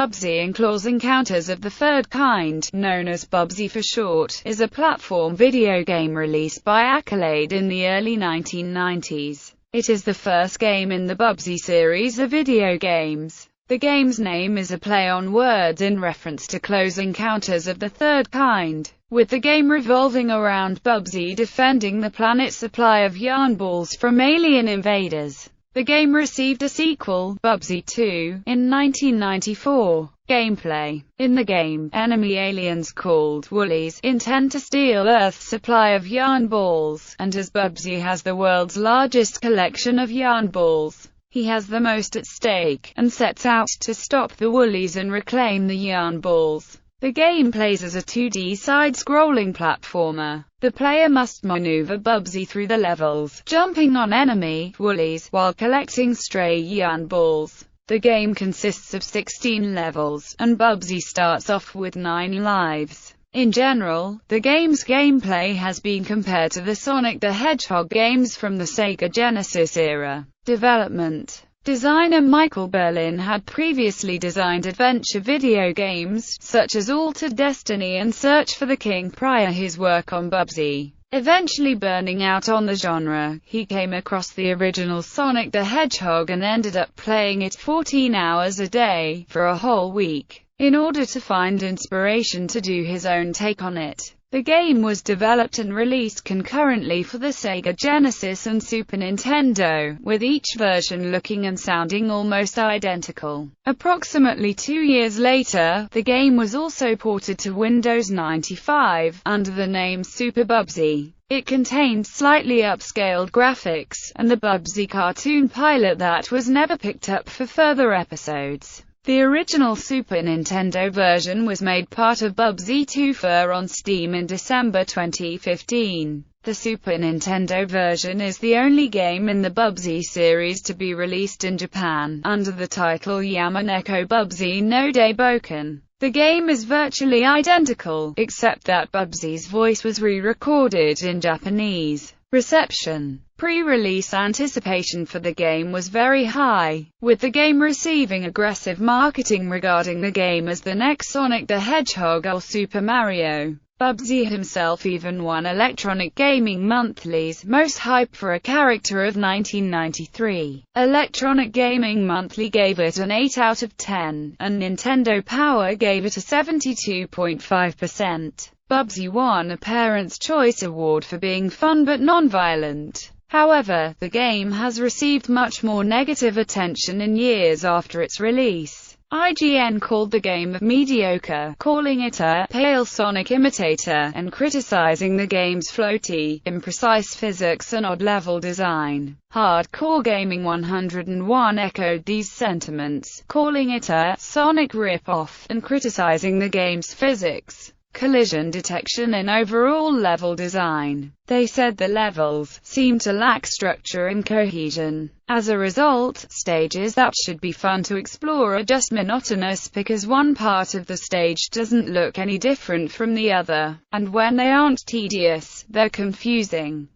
Bubsy and Claws Encounters of the Third Kind, known as Bubsy for short, is a platform video game released by Accolade in the early 1990s. It is the first game in the Bubsy series of video games. The game's name is a play on words in reference to Close Encounters of the Third Kind, with the game revolving around Bubsy defending the planet's supply of yarn balls from alien invaders. The game received a sequel, Bubsy 2, in 1994. Gameplay. In the game, enemy aliens called Woolies intend to steal Earth's supply of yarn balls, and as Bubsy has the world's largest collection of yarn balls, he has the most at stake, and sets out to stop the Woolies and reclaim the yarn balls. The game plays as a 2D side-scrolling platformer. The player must maneuver Bubsy through the levels, jumping on enemy Woolies, while collecting stray yarn balls. The game consists of 16 levels, and Bubsy starts off with 9 lives. In general, the game's gameplay has been compared to the Sonic the Hedgehog games from the Sega Genesis era. Development. Designer Michael Berlin had previously designed adventure video games, such as Altered Destiny and Search for the King prior his work on Bubsy. Eventually burning out on the genre, he came across the original Sonic the Hedgehog and ended up playing it 14 hours a day, for a whole week, in order to find inspiration to do his own take on it. The game was developed and released concurrently for the Sega Genesis and Super Nintendo, with each version looking and sounding almost identical. Approximately 2 years later, the game was also ported to Windows 95, under the name Super Bubsy. It contained slightly upscaled graphics, and the Bubsy cartoon pilot that was never picked up for further episodes. The original Super Nintendo version was made part of Bubsy 2 on Steam in December 2015. The Super Nintendo version is the only game in the Bubsy series to be released in Japan, under the title Yamaneko Bubsy no Deiboken. The game is virtually identical, except that Bubsy's voice was re-recorded in Japanese. Reception. Pre-release anticipation for the game was very high, with the game receiving aggressive marketing regarding the game as the next Sonic the Hedgehog or Super Mario. Bubsy himself even won Electronic Gaming Monthly's Most Hype for a Character of 1993. Electronic Gaming Monthly gave it an 8 out of 10, and Nintendo Power gave it a 72.5%. Bubsy won a Parents' Choice Award for being fun but non-violent. However, the game has received much more negative attention in years after its release. IGN called the game mediocre, calling it a pale Sonic imitator, and criticizing the game's floaty, imprecise physics and odd level design. Hardcore Gaming 101 echoed these sentiments, calling it a Sonic rip-off, and criticizing the game's physics, collision detection and overall level design. They said the levels seemed to lack structure and cohesion. As a result, stages that should be fun to explore are just monotonous because one part of the stage doesn't look any different from the other, and when they aren't tedious, they're confusing.